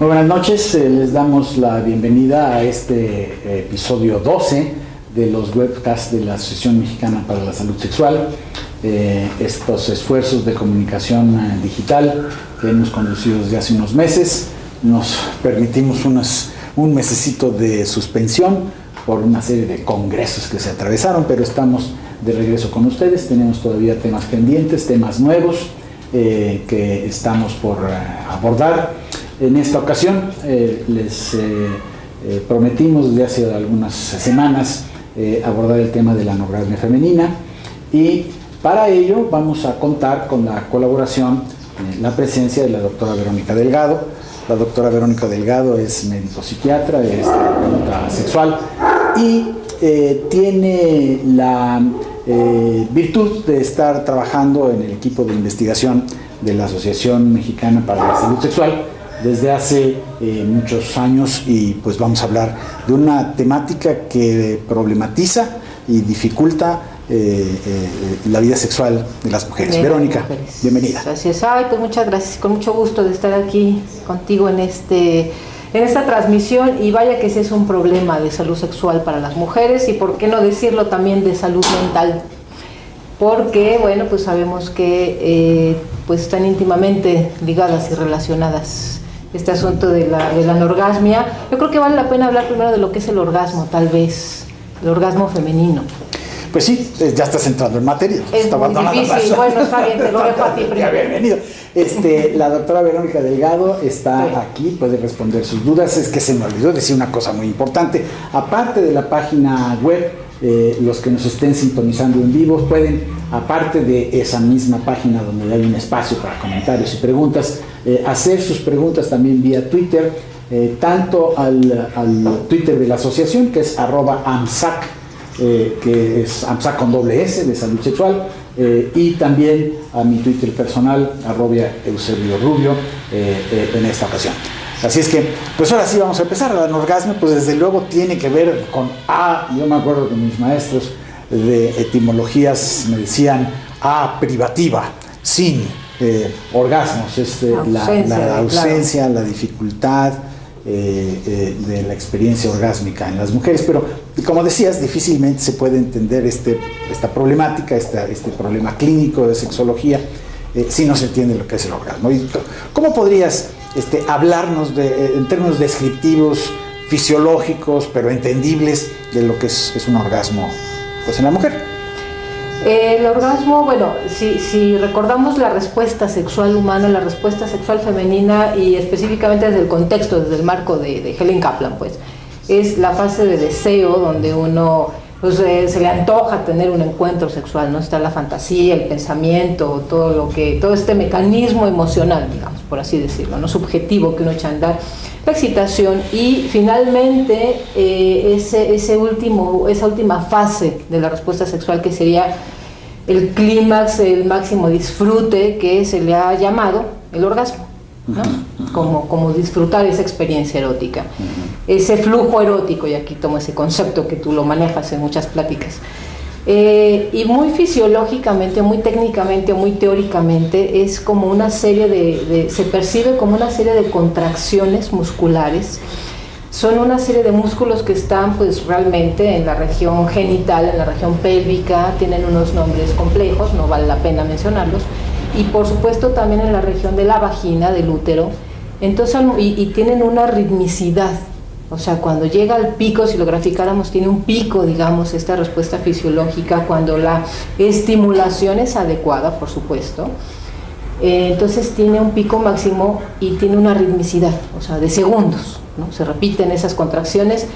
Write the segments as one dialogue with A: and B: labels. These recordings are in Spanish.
A: Muy buenas noches, les damos la bienvenida a este episodio 12 de los webcasts de la Asociación Mexicana para la Salud Sexual. Estos esfuerzos de comunicación digital que hemos conducido desde hace unos meses, nos permitimos un mesecito de suspensión por una serie de congresos que se atravesaron, pero estamos de regreso con ustedes. Tenemos todavía temas pendientes, temas nuevos que estamos por abordar. En esta ocasión les prometimos desde hace algunas semanas abordar el tema de la anorgasmia femenina, y para ello vamos a contar con la colaboración, la presencia de la doctora Verónica Delgado. La doctora Verónica Delgado es médico psiquiatra, es terapeuta sexual y tiene la virtud de estar trabajando en el equipo de investigación de la Asociación Mexicana para la Salud Sexual desde hace muchos años, y pues vamos a hablar de una temática que problematiza y dificulta la vida sexual de las mujeres. Verónica, bienvenida.
B: Así es. Pues muchas gracias, con mucho gusto de estar aquí contigo en esta transmisión, y vaya que ese es un problema de salud sexual para las mujeres, y por qué no decirlo también de salud mental, porque bueno, pues sabemos que pues están íntimamente ligadas y relacionadas. Este asunto de la anorgasmia, yo creo que vale la pena hablar primero de lo que es el orgasmo, tal vez, el orgasmo femenino.
A: Pues sí, ya estás entrando en materia.
B: Es muy difícil, bueno, está bien, te lo dejo a ti primero.
A: Bienvenido. La doctora Verónica Delgado está aquí, puede responder sus dudas. Es que se me olvidó decir una cosa muy importante. Aparte de la página web, los que nos estén sintonizando en vivo pueden, aparte de esa misma página donde hay un espacio para comentarios y preguntas, hacer sus preguntas también vía Twitter, tanto al Twitter de la asociación, que es @AMSAC, que es AMSAC con doble S de salud sexual, y también a mi Twitter personal, @EusebioRubio, en esta ocasión. Así es que, pues ahora sí vamos a empezar. La anorgasmia, pues desde luego tiene que ver con yo me acuerdo que mis maestros de etimologías me decían privativa, sin orgasmos, la ausencia, claro, la dificultad de la experiencia orgásmica en las mujeres. Pero, como decías, difícilmente se puede entender esta problemática, este problema clínico de sexología, si no se entiende lo que es el orgasmo. ¿Y cómo podrías hablarnos en términos descriptivos, fisiológicos, pero entendibles, de lo que es un orgasmo, pues, en la mujer?
B: El orgasmo, bueno, si recordamos la respuesta sexual humana, la respuesta sexual femenina, y específicamente desde el contexto, desde el marco de Helen Kaplan, pues, es la fase de deseo donde uno se le antoja tener un encuentro sexual, ¿no? Está la fantasía, el pensamiento, todo este mecanismo emocional, digamos, por así decirlo, ¿no? Subjetivo que uno echa a andar, la excitación, y finalmente esa última fase de la respuesta sexual, que sería el clímax, el máximo disfrute, que se le ha llamado el orgasmo, ¿no? Como disfrutar esa experiencia erótica, ese flujo erótico, y aquí tomo ese concepto que tú lo manejas en muchas pláticas, y muy fisiológicamente, muy técnicamente, muy teóricamente, es como una serie se percibe como una serie de contracciones musculares. Son una serie de músculos que están, pues, realmente en la región genital, en la región pélvica, tienen unos nombres complejos, no vale la pena mencionarlos, y por supuesto también en la región de la vagina, del útero. Entonces, y tienen una ritmicidad, o sea, cuando llega al pico, si lo graficáramos, tiene un pico, digamos, esta respuesta fisiológica, cuando la estimulación es adecuada, por supuesto. Entonces tiene un pico máximo y tiene una ritmicidad, o sea, de segundos, ¿no? Se repiten esas contracciones,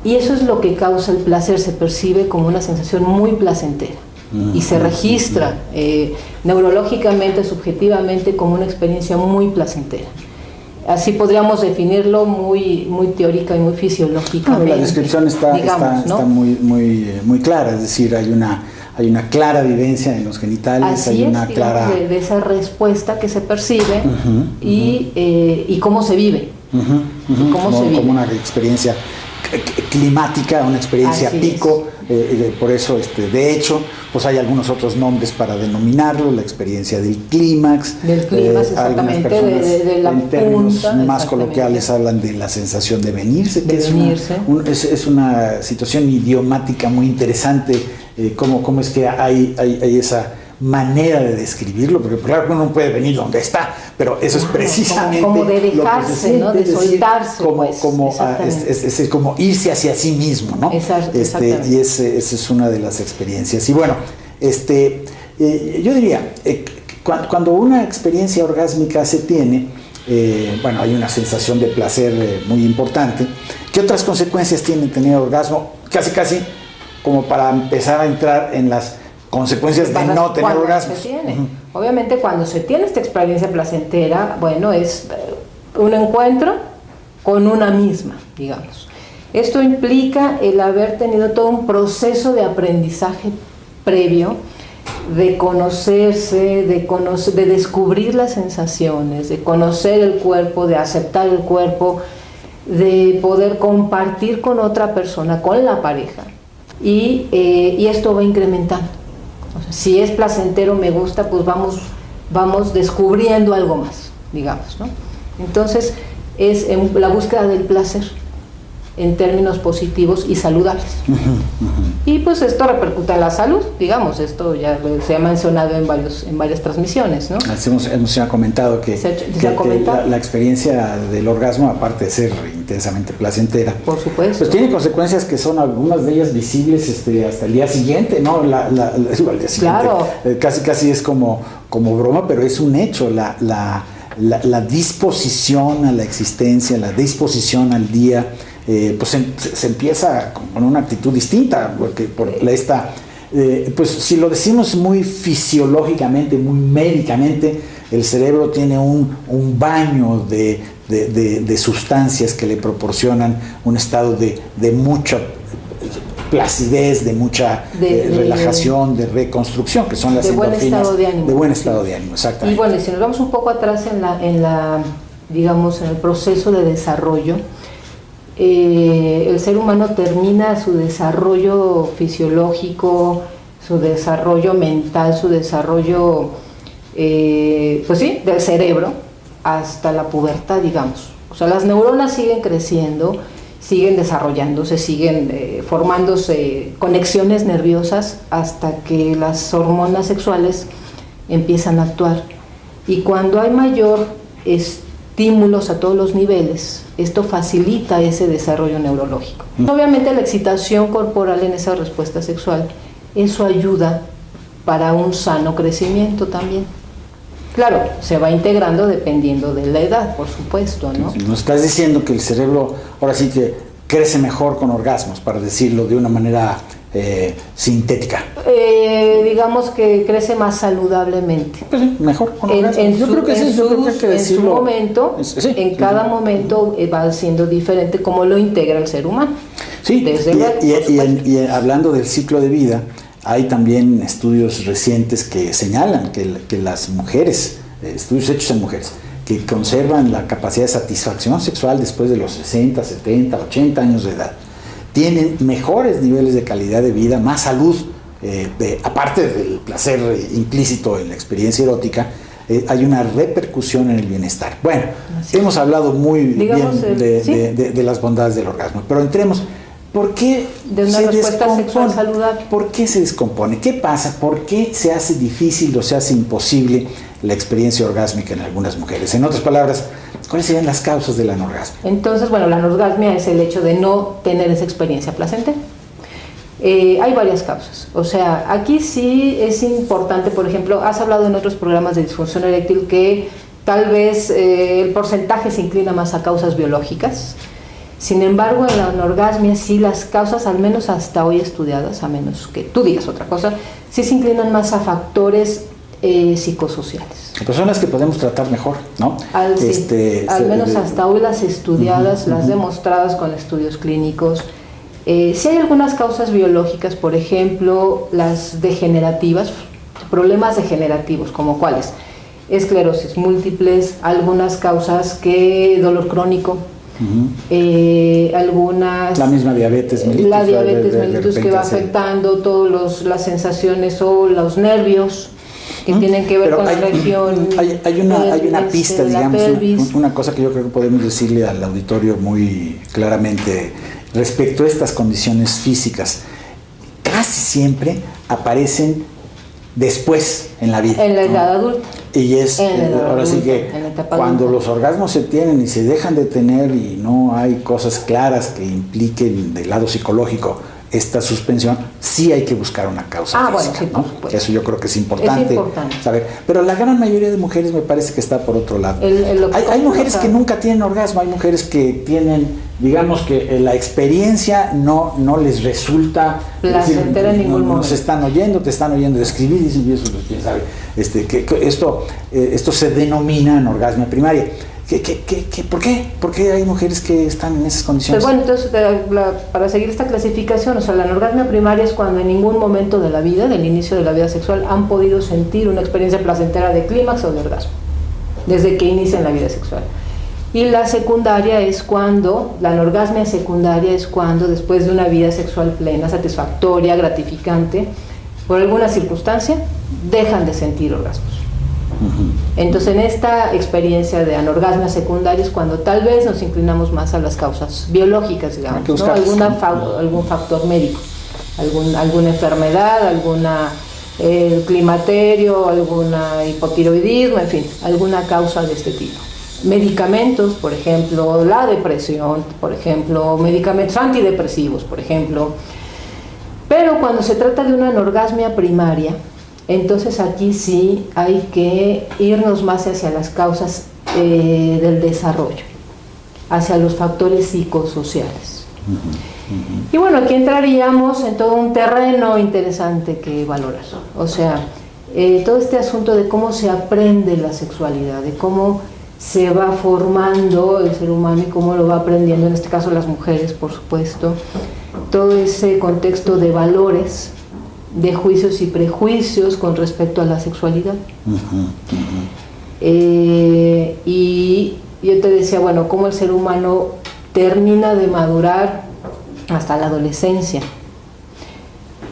B: y eso es lo que causa el placer. Se percibe como una sensación muy placentera y se registra neurológicamente, subjetivamente, como una experiencia muy placentera. Así podríamos definirlo muy teórica y muy fisiológicamente.
A: La descripción está muy clara, es decir, hay una clara vivencia en los genitales.
B: Así
A: hay
B: es,
A: una clara
B: de esa respuesta que se percibe y cómo se vive.
A: Como una experiencia climática, una experiencia
B: Así
A: pico, por eso, de hecho, pues hay algunos otros nombres para denominarlo, la experiencia del clímax.
B: Del clímax, exactamente,
A: algunas personas,
B: de la
A: en términos
B: punta,
A: más coloquiales, hablan de la sensación de venirse, que
B: venirse.
A: es una situación idiomática muy interesante, cómo es que hay esa manera de describirlo, porque claro que uno no puede venir donde está, pero eso es precisamente
B: como de dejarse, ¿no? De soltarse,
A: es como irse hacia sí mismo, ¿no?
B: Exactamente.
A: Y esa es una de las experiencias. Y bueno, yo diría, cuando una experiencia orgásmica se tiene, bueno, hay una sensación de placer muy importante. ¿Qué otras consecuencias tiene tener orgasmo? Casi como para empezar a entrar en las consecuencias de no tener orgasmos.
B: Obviamente, cuando se tiene esta experiencia placentera, bueno, es un encuentro con una misma, digamos. Esto implica el haber tenido todo un proceso de aprendizaje previo, de conocerse, de descubrir las sensaciones, de conocer el cuerpo, de aceptar el cuerpo, de poder compartir con otra persona, con la pareja. Y esto va incrementando. O sea, si es placentero, me gusta, pues vamos descubriendo algo más, digamos, ¿no? Entonces, es la búsqueda del placer en términos positivos y saludables. Y pues esto repercute en la salud, digamos, esto ya se ha mencionado en varias transmisiones, ¿no?
A: Hemos ya comentado que la experiencia del orgasmo, aparte de ser intensamente placentera,
B: por supuesto,
A: pues tiene consecuencias que son algunas de ellas visibles hasta el día siguiente, ¿no? Al día siguiente,
B: claro.
A: Casi es como broma, pero es un hecho, la disposición a la existencia, la disposición al día, pues se empieza con una actitud distinta, porque pues si lo decimos muy fisiológicamente, muy médicamente, el cerebro tiene un baño de sustancias que le proporcionan un estado de mucha placidez, de mucha relajación, de reconstrucción, que son las endorfinas, de buen estado de ánimo, exactamente.
B: Y bueno, si nos vamos un poco atrás digamos, en el proceso de desarrollo, el ser humano termina su desarrollo fisiológico, su desarrollo mental, su desarrollo, pues sí, del cerebro, hasta la pubertad, digamos. O sea, las neuronas siguen creciendo, siguen desarrollándose, siguen formándose conexiones nerviosas hasta que las hormonas sexuales empiezan a actuar. Y cuando hay mayor estímulos a todos los niveles, esto facilita ese desarrollo neurológico. Obviamente la excitación corporal en esa respuesta sexual, eso ayuda para un sano crecimiento también. Claro, se va integrando dependiendo de la edad, por supuesto, ¿no?
A: Nos estás diciendo que el cerebro ahora sí que crece mejor con orgasmos, para decirlo de una manera sintética.
B: Digamos que crece más saludablemente.
A: Pues sí, mejor con orgasmos. Yo creo que sí,
B: en su momento, en cada momento va siendo diferente como lo integra el ser humano.
A: Sí, y hablando del ciclo de vida, hay también estudios recientes que señalan que las mujeres, estudios hechos en mujeres, que conservan la capacidad de satisfacción sexual después de los 60, 70, 80 años de edad, tienen mejores niveles de calidad de vida, más salud, aparte del placer implícito en la experiencia erótica, hay una repercusión en el bienestar. Bueno, hemos hablado muy bien de las bondades del orgasmo, pero entremos. ¿Por qué se descompone? ¿Por qué se descompone? ¿Qué pasa? ¿Por qué se hace difícil o se hace imposible la experiencia orgásmica en algunas mujeres? En otras palabras, ¿cuáles serían las causas de la anorgasmia?
B: Entonces, bueno, la anorgasmia es el hecho de no tener esa experiencia placentera. Hay varias causas. O sea, aquí sí es importante, por ejemplo, has hablado en otros programas de disfunción eréctil que tal vez el porcentaje se inclina más a causas biológicas. Sin embargo, en la anorgasmia sí las causas, al menos hasta hoy estudiadas, a menos que tú digas otra cosa, sí se inclinan más a factores psicosociales.
A: Personas que podemos tratar mejor, ¿no?
B: Al menos hasta hoy las estudiadas, las demostradas con estudios clínicos. Sí hay algunas causas biológicas, por ejemplo, las degenerativas, problemas degenerativos, como cuáles, esclerosis múltiples, algunas causas que dolor crónico, algunas...
A: La misma diabetes mellitus.
B: La diabetes mellitus que va afectando todas las sensaciones o los nervios que tienen que ver con la región.
A: Hay una pista, digamos, una cosa que yo creo que podemos decirle al auditorio muy claramente respecto a estas condiciones físicas. Casi siempre aparecen después en la vida.
B: En la edad adulta.
A: Y es, ahora sí que cuando los orgasmos se tienen y se dejan de tener y no hay cosas claras que impliquen del lado psicológico esta suspensión, sí hay que buscar una causa física,
B: bueno, sí,
A: ¿no? Que eso yo creo que es importante saber. Pero la gran mayoría de mujeres me parece que está por otro lado. Hay mujeres que nunca tienen orgasmo, hay mujeres que tienen, digamos que la experiencia no les resulta
B: placentera en ningún momento.
A: Te están oyendo describir y dicen, y eso pues, quién sabe, que esto se denomina anorgasmia primaria. ¿Por qué? ¿Por qué hay mujeres que están en esas condiciones?
B: Bueno, entonces, para seguir esta clasificación, o sea, la anorgasmia primaria es cuando en ningún momento de la vida, del inicio de la vida sexual, han podido sentir una experiencia placentera de clímax o de orgasmo, desde que inician la vida sexual. Y la secundaria es cuando, la anorgasmia secundaria es cuando, después de una vida sexual plena, satisfactoria, gratificante, por alguna circunstancia, dejan de sentir orgasmos. Entonces, en esta experiencia de anorgasmia secundaria es cuando tal vez nos inclinamos más a las causas biológicas, digamos, ¿no? Algún factor médico, alguna enfermedad, alguna climaterio, alguna hipotiroidismo, en fin, alguna causa de este tipo. Medicamentos, por ejemplo, la depresión, por ejemplo, medicamentos antidepresivos, por ejemplo. Pero cuando se trata de una anorgasmia primaria, entonces aquí sí hay que irnos más hacia las causas del desarrollo, hacia los factores psicosociales. Y bueno, aquí entraríamos en todo un terreno interesante que valorar. O sea, todo este asunto de cómo se aprende la sexualidad, de cómo se va formando el ser humano y cómo lo va aprendiendo, en este caso las mujeres, por supuesto, todo ese contexto de valores, de juicios y prejuicios con respecto a la sexualidad. Y yo te decía, bueno, cómo el ser humano termina de madurar hasta la adolescencia.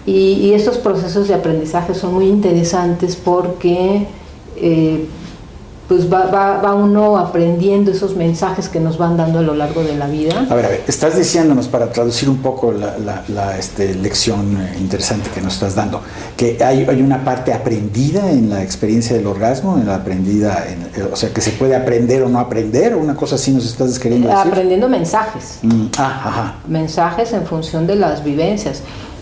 B: Y estos procesos de aprendizaje son muy interesantes porque pues va uno aprendiendo esos mensajes que nos van dando a lo largo de la vida.
A: A ver, estás diciéndonos, para traducir un poco la lección interesante que nos estás dando, que hay una parte aprendida en la experiencia del orgasmo, o sea, que se puede aprender o no aprender, o una cosa así nos estás queriendo decir.
B: Aprendiendo mensajes. Mensajes en función de las vivencias.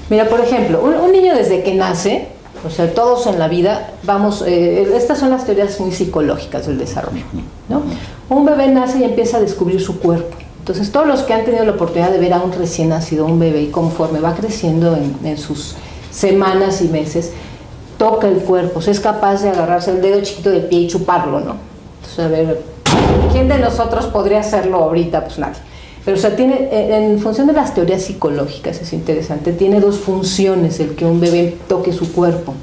B: Mira, por ejemplo, un niño desde que nace, o sea, todos en la vida vamos, estas son las teorías muy psicológicas del desarrollo, ¿no? Un bebé nace y empieza a descubrir su cuerpo. Entonces, todos los que han tenido la oportunidad de ver a un recién nacido, un bebé, y conforme va creciendo en sus semanas y meses, toca el cuerpo, o sea, es capaz de agarrarse el dedo chiquito del pie y chuparlo, ¿no? Entonces, a ver, ¿quién de nosotros podría hacerlo ahorita? Pues nadie. Pero, o sea, tiene, en función de las teorías psicológicas, es interesante, tiene dos funciones el que un bebé toque su cuerpo.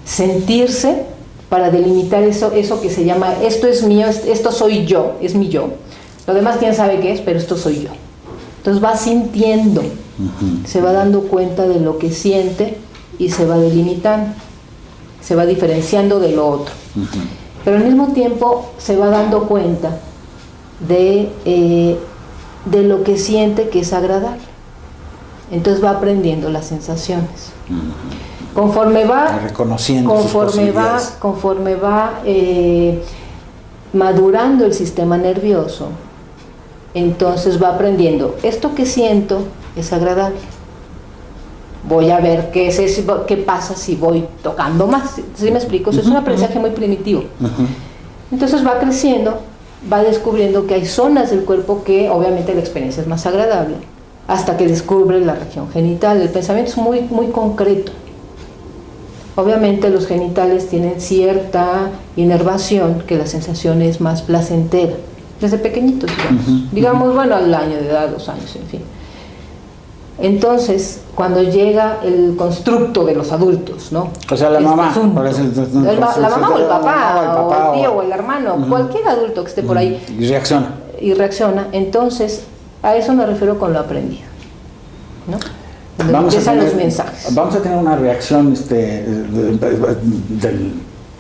B: Sentirse, para delimitar eso que se llama, esto es mío, esto soy yo, es mi yo. Lo demás quién sabe qué es, pero esto soy yo. Entonces va sintiendo, se va dando cuenta de lo que siente y se va delimitando, se va diferenciando de lo otro. Pero al mismo tiempo se va dando cuenta de lo que siente que es agradable. Entonces va aprendiendo las sensaciones. Conforme va reconociendo conforme va madurando el sistema nervioso, entonces va aprendiendo, esto que siento es agradable. Voy a ver qué pasa si voy tocando más. ¿Sí me explico? Eso es un aprendizaje muy primitivo. Entonces va creciendo, va descubriendo que hay zonas del cuerpo que obviamente la experiencia es más agradable, hasta que descubre la región genital. El pensamiento es muy, muy concreto. Obviamente los genitales tienen cierta inervación, que la sensación es más placentera, desde pequeñitos, digamos, bueno, al año de edad, 2 años, en fin. Entonces, cuando llega el constructo de los adultos, ¿no?
A: O sea, la mamá.
B: La mamá o el papá, o el tío o el hermano, cualquier adulto que esté por ahí.
A: Y reacciona.
B: y reacciona, entonces a eso me refiero con lo aprendido, ¿no?
A: Vamos a tener una reacción del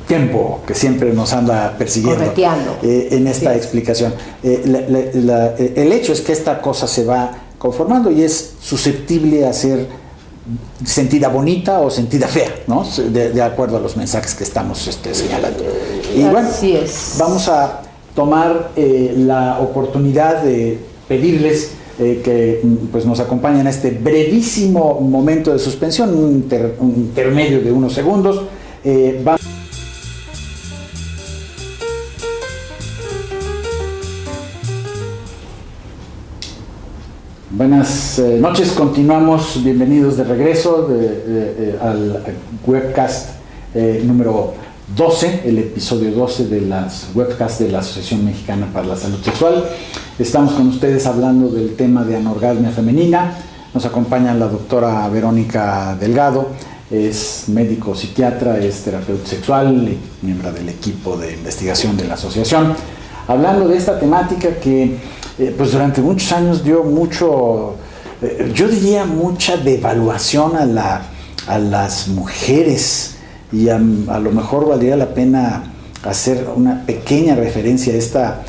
A: tiempo que siempre nos anda persiguiendo en esta explicación. El hecho es que esta cosa se va conformando y es susceptible a ser sentida bonita o sentida fea, ¿no? De acuerdo a los mensajes que estamos señalando. Y bueno, vamos a tomar la oportunidad de pedirles que pues nos acompañen a este brevísimo momento de suspensión, un intermedio de unos segundos. Buenas noches, continuamos, bienvenidos de regreso al webcast número 12, el episodio 12 de las webcasts de la Asociación Mexicana para la Salud Sexual. Estamos con ustedes hablando del tema de anorgasmia femenina. Nos acompaña la doctora Verónica Delgado, es médico psiquiatra, es terapeuta sexual y miembro del equipo de investigación de la asociación, hablando de esta temática que pues durante muchos años dio mucho, yo diría mucha devaluación a las mujeres, y a lo mejor valdría la pena hacer una pequeña referencia a esta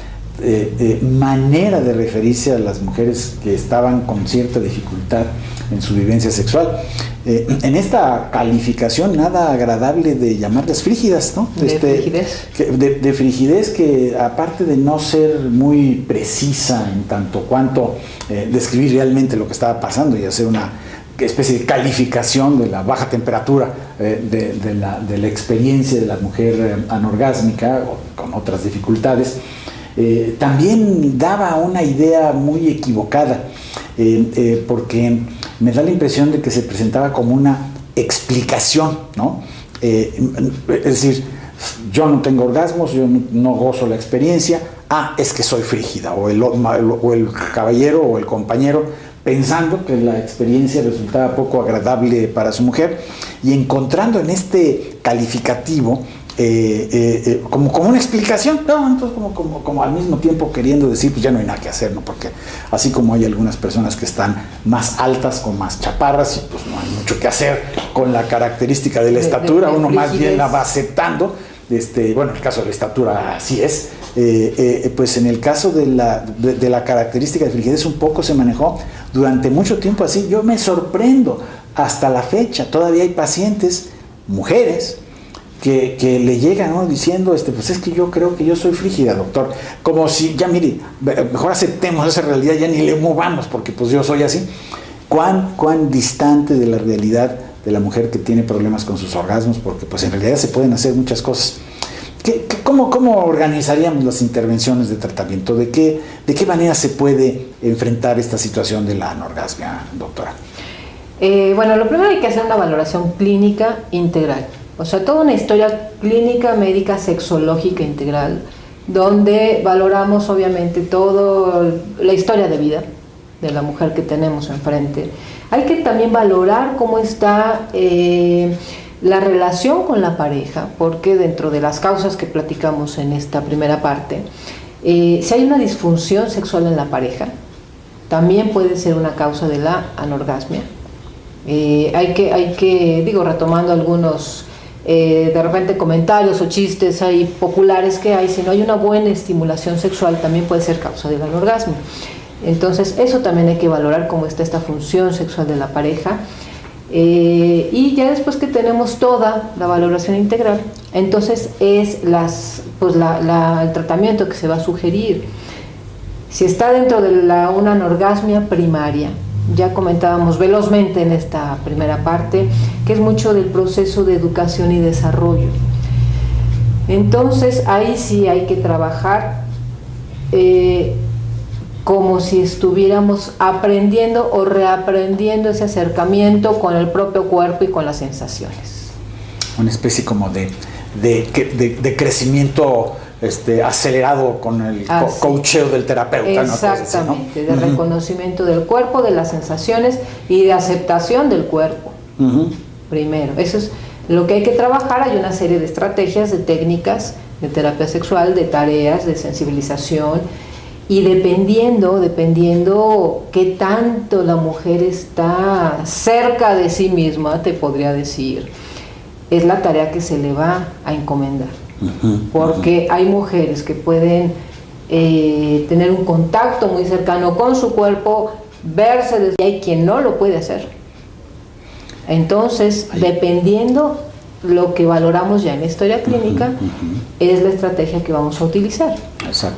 A: manera de referirse a las mujeres que estaban con cierta dificultad en su vivencia sexual. En esta calificación nada agradable de llamarlas frígidas, ¿no? De frigidez que, aparte de no ser muy precisa en tanto cuanto describir realmente lo que estaba pasando y hacer una especie de calificación de la baja temperatura de la experiencia de la mujer anorgásmica o con otras dificultades, también daba una idea muy equivocada, porque me da la impresión de que se presentaba como una explicación, ¿no? Es decir, yo no tengo orgasmos, yo no gozo la experiencia, es que soy frígida, o el caballero o el compañero pensando que la experiencia resultaba poco agradable para su mujer y encontrando en este calificativo como una explicación, ¿no? Entonces como al mismo tiempo queriendo decir, pues ya no hay nada que hacer, ¿no? Porque así como hay algunas personas que están más altas o más chaparras y pues no hay mucho que hacer con la característica de la estatura, uno más bien la va aceptando. Bueno, en el caso de la estatura así es, pues en el caso de la característica de frigidez un poco se manejó durante mucho tiempo así. Yo me sorprendo, hasta la fecha todavía hay pacientes, mujeres, que le llegan, ¿no? Diciendo, pues es que yo creo que yo soy frígida, doctor, como si, ya mire, mejor aceptemos esa realidad, ya ni le movamos, porque pues yo soy así. ¿Cuán distante de la realidad de la mujer que tiene problemas con sus orgasmos? Porque pues en realidad se pueden hacer muchas cosas. ¿Cómo organizaríamos las intervenciones de tratamiento? ¿De qué manera se puede enfrentar esta situación de la anorgasmia, doctora?
B: Bueno, lo primero hay que hacer una valoración clínica integral. O sea, toda una historia clínica, médica, sexológica integral, donde valoramos obviamente toda la historia de vida de la mujer que tenemos enfrente. Hay que también valorar cómo está la relación con la pareja, porque dentro de las causas que platicamos en esta primera parte, si hay una disfunción sexual en la pareja, también puede ser una causa de la anorgasmia. Hay que, retomando algunos de repente comentarios o chistes ahí populares que hay, si no hay una buena estimulación sexual también puede ser causa del anorgasmo. Entonces eso también hay que valorar cómo está esta función sexual de la pareja, y ya después que tenemos toda la valoración integral, entonces es el tratamiento que se va a sugerir. Si está dentro de una anorgasmia primaria, ya comentábamos velozmente en esta primera parte, que es mucho del proceso de educación y desarrollo. Entonces ahí sí hay que trabajar como si estuviéramos aprendiendo o reaprendiendo ese acercamiento con el propio cuerpo y con las sensaciones.
A: Una especie como de crecimiento acelerado con el coacheo del terapeuta.
B: Exactamente, ¿no? De reconocimiento del cuerpo, de las sensaciones y de aceptación del cuerpo. Primero, eso es lo que hay que trabajar. Hay una serie de estrategias, de técnicas de terapia sexual, de tareas, de sensibilización, Y dependiendo qué tanto la mujer está cerca de sí misma, te podría decir, es la tarea que se le va a encomendar. Porque hay mujeres que pueden tener un contacto muy cercano con su cuerpo, verse desde ahí, hay quien no lo puede hacer. Entonces, dependiendo lo que valoramos ya en la historia clínica, es la estrategia que vamos a utilizar.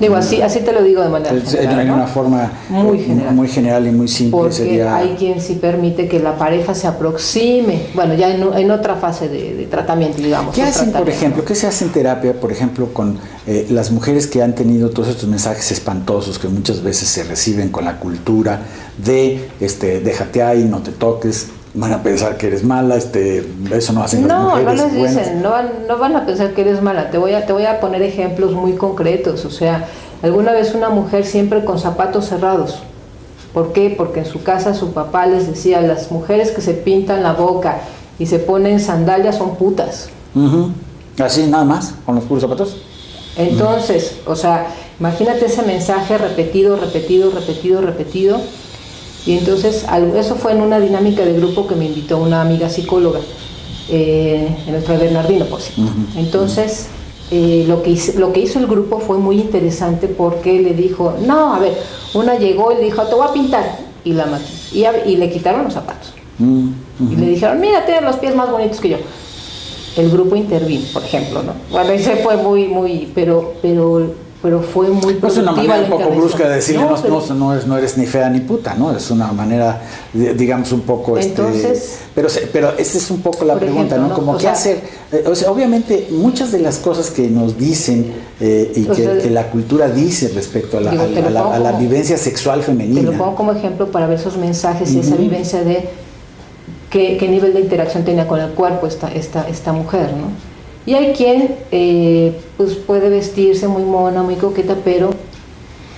B: Digo, así te lo digo de manera general,
A: en una forma muy general y muy simple.
B: Porque hay quien sí permite que la pareja se aproxime, bueno, ya en otra fase de tratamiento, digamos.
A: ¿Qué hacen, por ejemplo, qué se hace en terapia, por ejemplo, con las mujeres que han tenido todos estos mensajes espantosos que muchas veces se reciben con la cultura de déjate ahí, no te toques, van a pensar que eres mala, eso no hacen las mujeres.
B: No les dicen, no van a pensar que eres mala. Te voy a poner ejemplos muy concretos. O sea, alguna vez una mujer siempre con zapatos cerrados. ¿Por qué? Porque en su casa su papá les decía, las mujeres que se pintan la boca y se ponen sandalias son putas.
A: Así nada más, con los puros zapatos.
B: Entonces, o sea, imagínate ese mensaje repetido. Y entonces, eso fue en una dinámica de grupo que me invitó una amiga psicóloga, en el Fray Bernardino, por cierto. Entonces, lo que hizo el grupo fue muy interesante porque le dijo, no, a ver, una llegó y le dijo, te voy a pintar, y la mató, y le quitaron los zapatos. Y le dijeron, mira, tienes los pies más bonitos que yo. El grupo intervino, por ejemplo, ¿no? Bueno, ese fue muy, pero fue muy productiva.
A: Es una manera un poco brusca de decirle, no eres ni fea ni puta, ¿no? Es una manera, digamos, un poco...
B: Entonces...
A: Pero esa es un poco la pregunta, ejemplo, ¿no? Como qué hacer. O sea, obviamente, muchas de las cosas que nos dicen que la cultura dice respecto a la vivencia sexual femenina.
B: Te lo pongo como ejemplo para ver esos mensajes y esa vivencia de qué nivel de interacción tenía con el cuerpo esta mujer, ¿no? Y hay quien pues puede vestirse muy mona, muy coqueta, pero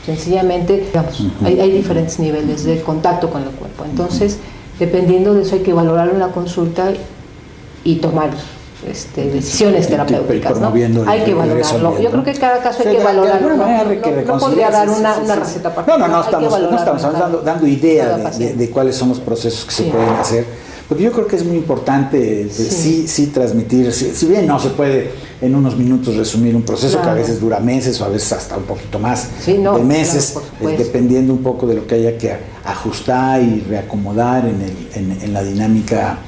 B: sencillamente, digamos, hay diferentes niveles de contacto con el cuerpo. Entonces, dependiendo de eso hay que valorarlo en la consulta y tomar decisiones terapéuticas, ¿no? Hay que valorarlo. Yo creo que cada caso hay que valorarlo. No podría dar una receta particular.
A: No estamos dando idea de cuáles son los procesos que se pueden hacer. Porque yo creo que es muy importante sí transmitir, si bien no se puede en unos minutos resumir un proceso que a veces dura meses o a veces hasta un poquito más de meses, dependiendo un poco de lo que haya que ajustar y reacomodar en la dinámica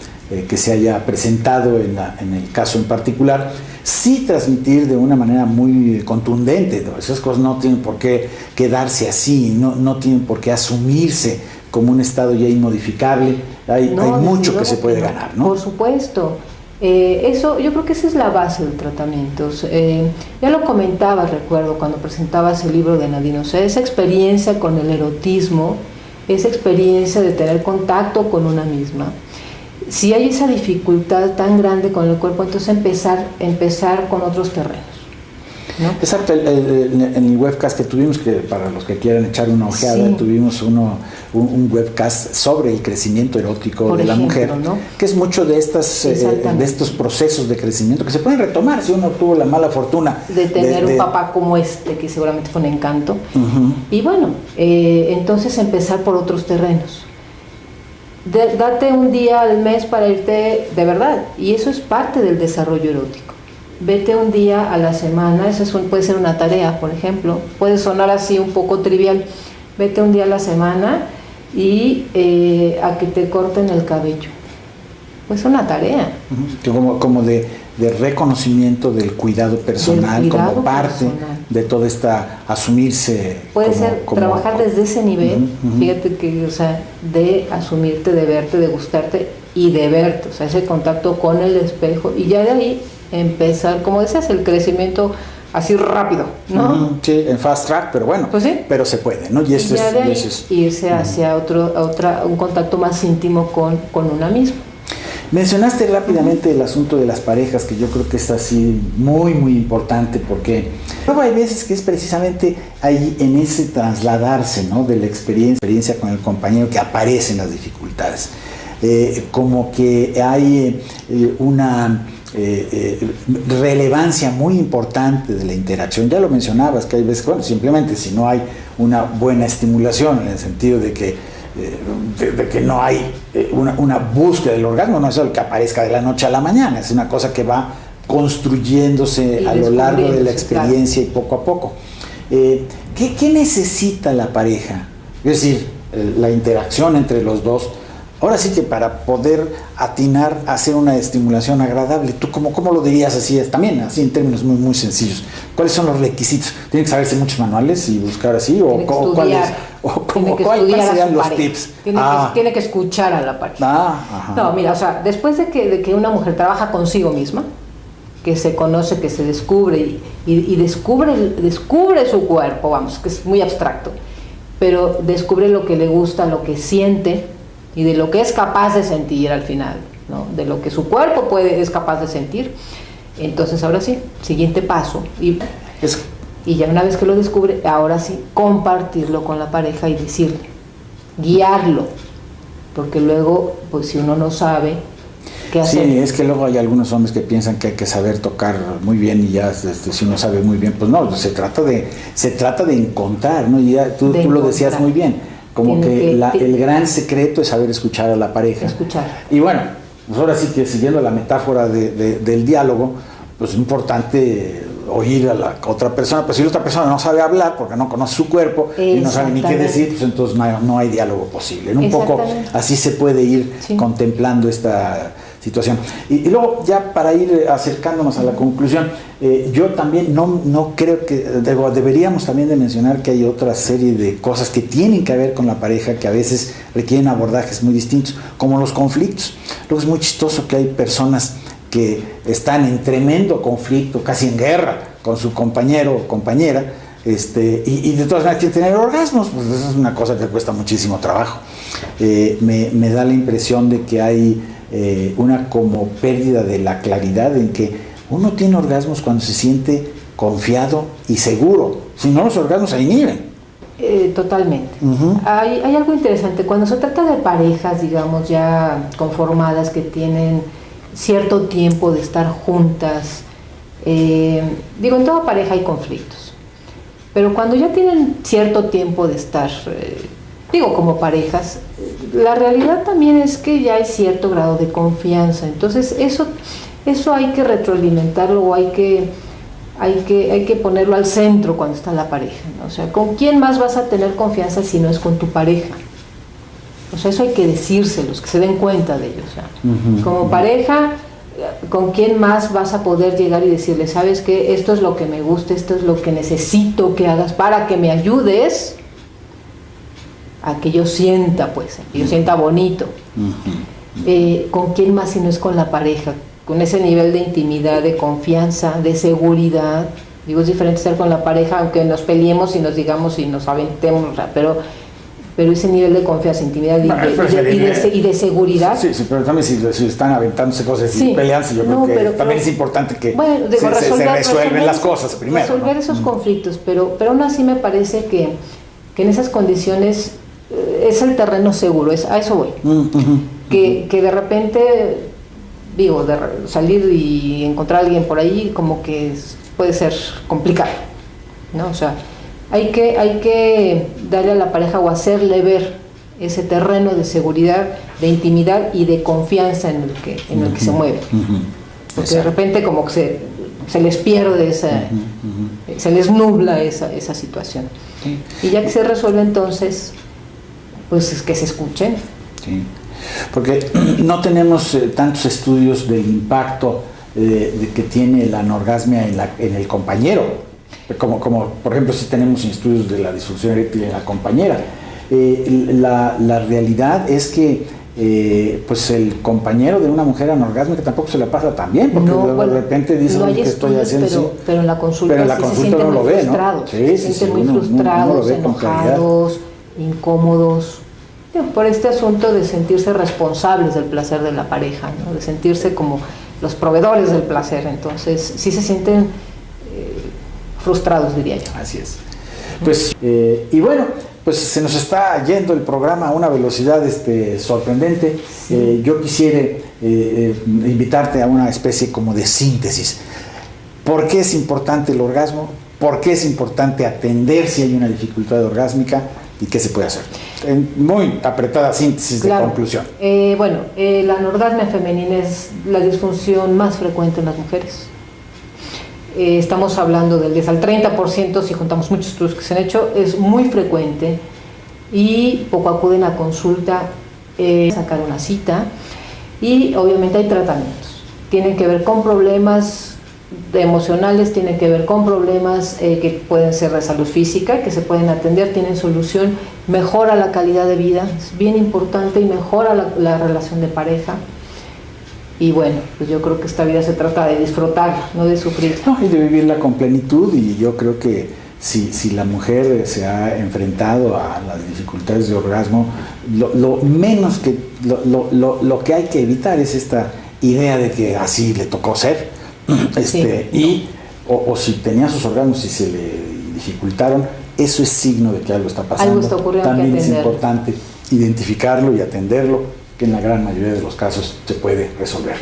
A: que se haya presentado en el caso en particular, sí transmitir de una manera muy contundente, ¿no? Esas cosas no tienen por qué quedarse así, no tienen por qué asumirse como un estado ya inmodificable. Hay mucho que se puede ganar, ¿no?
B: Por supuesto. Eso, yo creo que esa es la base del tratamiento. Ya lo comentabas, recuerdo, cuando presentabas el libro de Nadine, o sea, esa experiencia con el erotismo, esa experiencia de tener contacto con una misma. Si hay esa dificultad tan grande con el cuerpo, entonces empezar con otros terrenos, ¿no?
A: Exacto, en el webcast que tuvimos, que para los que quieran echar una ojeada, tuvimos un webcast sobre el crecimiento erótico de la mujer, ¿no? Que es mucho de estos procesos de crecimiento que se pueden retomar si uno tuvo la mala fortuna
B: de tener un papá como que seguramente fue un encanto. Y bueno, entonces empezar por otros terrenos. Date un día al mes para irte de verdad, y eso es parte del desarrollo erótico. Vete un día a la semana, puede ser una tarea, por ejemplo, puede sonar así un poco trivial. Vete un día a la semana y a que te corten el cabello. Pues una tarea.
A: Como de reconocimiento del cuidado personal, como parte de toda esta asumirse.
B: Puede ser trabajar desde ese nivel, fíjate que, o sea, de asumirte, de verte, de gustarte y de verte, o sea, ese contacto con el espejo, y ya de ahí empezar, como decías, el crecimiento así rápido, ¿no?
A: Sí, en fast track, pero bueno,
B: pues sí,
A: pero se puede, ¿no? Y eso
B: es irse hacia un contacto más íntimo con una misma.
A: Mencionaste rápidamente el asunto de las parejas, que yo creo que es así muy importante, porque luego hay veces que es precisamente ahí en ese trasladarse, ¿no?, de la experiencia con el compañero que aparecen las dificultades. Como que hay una relevancia muy importante de la interacción. Ya lo mencionabas, que hay veces, bueno, simplemente si no hay una buena estimulación, en el sentido de que no hay una búsqueda del orgasmo, no es algo que aparezca de la noche a la mañana, es una cosa que va construyéndose a lo largo de la experiencia, claro, y poco a poco. ¿Qué necesita la pareja? Es decir, la interacción entre los dos, ahora sí que para poder atinar a hacer una estimulación agradable. ¿Tú cómo lo dirías así? También así en términos muy, muy sencillos. ¿Cuáles son los requisitos? ¿Tienen que saberse muchos manuales y buscar así? ¿Cuáles serían los tips?
B: Tiene que escuchar a la pareja. No, mira, o sea, después de que una mujer trabaja consigo misma, que se conoce, que se descubre y descubre su cuerpo, vamos, que es muy abstracto, pero descubre lo que le gusta, lo que siente y de lo que es capaz de sentir al final, ¿no? De lo que su cuerpo es capaz de sentir. Entonces ahora sí, siguiente paso, y ya una vez que lo descubre, ahora sí, compartirlo con la pareja y decirle, guiarlo, porque luego, pues si uno no sabe qué hacer.
A: Sí, es que luego hay algunos hombres que piensan que hay que saber tocar muy bien y ya si uno sabe muy bien, pues no, se trata de encontrar, ¿no? Y ya tú lo decías muy bien. Como que el gran secreto es saber escuchar a la pareja. Y bueno, pues ahora sí que siguiendo la metáfora del diálogo, pues es importante oír a la otra persona. Pues si la otra persona no sabe hablar porque no conoce su cuerpo y no sabe ni qué decir, pues entonces no hay diálogo posible. Un poco así se puede ir contemplando esta situación. Y luego, ya para ir acercándonos a la conclusión, yo también no creo que, deberíamos también de mencionar que hay otra serie de cosas que tienen que ver con la pareja que a veces requieren abordajes muy distintos, como los conflictos. Luego es muy chistoso que hay personas que están en tremendo conflicto, casi en guerra con su compañero o compañera, y de todas maneras quieren tener orgasmos. Pues eso es una cosa que cuesta muchísimo trabajo. Me da la impresión de que hay una como pérdida de la claridad en que uno tiene orgasmos cuando se siente confiado y seguro, si no los orgasmos se inhiben.
B: Totalmente. Hay algo interesante, cuando se trata de parejas, digamos, ya conformadas, que tienen cierto tiempo de estar juntas, en toda pareja hay conflictos, pero cuando ya tienen cierto tiempo de estar, como parejas, la realidad también es que ya hay cierto grado de confianza. Entonces eso hay que retroalimentarlo, o hay que ponerlo al centro cuando está la pareja, ¿no? O sea, ¿con quién más vas a tener confianza si no es con tu pareja? O sea, eso hay que decírselos, que se den cuenta de ello. O sea, como pareja, ¿con quién más vas a poder llegar y decirle, sabes qué, esto es lo que me gusta, esto es lo que necesito que hagas para que me ayudes a que yo sienta, pues, que yo sienta bonito? ¿Con quién más si no es con la pareja? Con ese nivel de intimidad, de confianza, de seguridad. Es diferente estar con la pareja, aunque nos peleemos y nos digamos y nos aventemos, o sea, pero ese nivel de confianza, intimidad y de seguridad. Sí,
A: pero también si están aventándose cosas y peleándose, yo creo que también es importante que se resuelven las cosas primero.
B: Resolver esos conflictos, pero aún así me parece que en esas condiciones es el terreno seguro, a eso voy. Que de repente, de salir y encontrar a alguien por ahí, como que puede ser complicado, ¿no? O sea, hay que darle a la pareja o hacerle ver ese terreno de seguridad, de intimidad y de confianza en el que se mueve. Porque de repente como que se les pierde se les nubla esa situación. Y ya que se resuelve, entonces, pues es que se escuchen.
A: Sí. Porque no tenemos tantos estudios del impacto de que tiene la anorgasmia en el compañero, como por ejemplo si tenemos estudios de la disfunción eréctil en la compañera. La realidad es que pues el compañero de una mujer anorgásmica tampoco se la pasa tan bien, porque de repente dicen que estoy haciendo
B: pero en la consulta,
A: se sienten
B: muy
A: ve,
B: frustrados,
A: ¿no? Sí,
B: se sienten muy frustrados, enojados, incómodos, por este asunto de sentirse responsables del placer de la pareja, ¿no? De sentirse como los proveedores del placer. Entonces sí se sienten frustrados, diría yo.
A: Así es. Pues, y bueno, pues se nos está yendo el programa a una velocidad sorprendente. Sí. Yo quisiera invitarte a una especie como de síntesis. ¿Por qué es importante el orgasmo? ¿Por qué es importante atender si hay una dificultad orgásmica? ¿Y qué se puede hacer? En muy apretada síntesis de conclusión.
B: La anorgasmia femenina es la disfunción más frecuente en las mujeres. Estamos hablando del 10 al 30%, si juntamos muchos estudios que se han hecho, es muy frecuente y poco acuden a consulta, sacar una cita, y obviamente hay tratamientos. Tienen que ver con problemas emocionales, tienen que ver con problemas que pueden ser de salud física, que se pueden atender, tienen solución, mejora la calidad de vida, es bien importante, y mejora la relación de pareja. Y bueno, pues yo creo que esta vida se trata de disfrutar, no de sufrir.
A: No, y de vivirla con plenitud, y yo creo que si la mujer se ha enfrentado a las dificultades de orgasmo, lo menos que, lo que hay que evitar es esta idea de que así le tocó ser, o si tenía sus orgasmos y se le dificultaron, eso es signo de que algo está pasando.
B: Algo está ocurriendo.
A: También es importante identificarlo y atenderlo, que en la gran mayoría de los casos se puede resolver.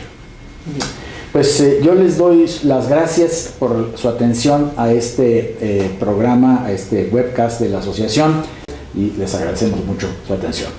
A: Bien. Pues yo les doy las gracias por su atención a este programa, a este webcast de la asociación, y les agradecemos mucho su atención.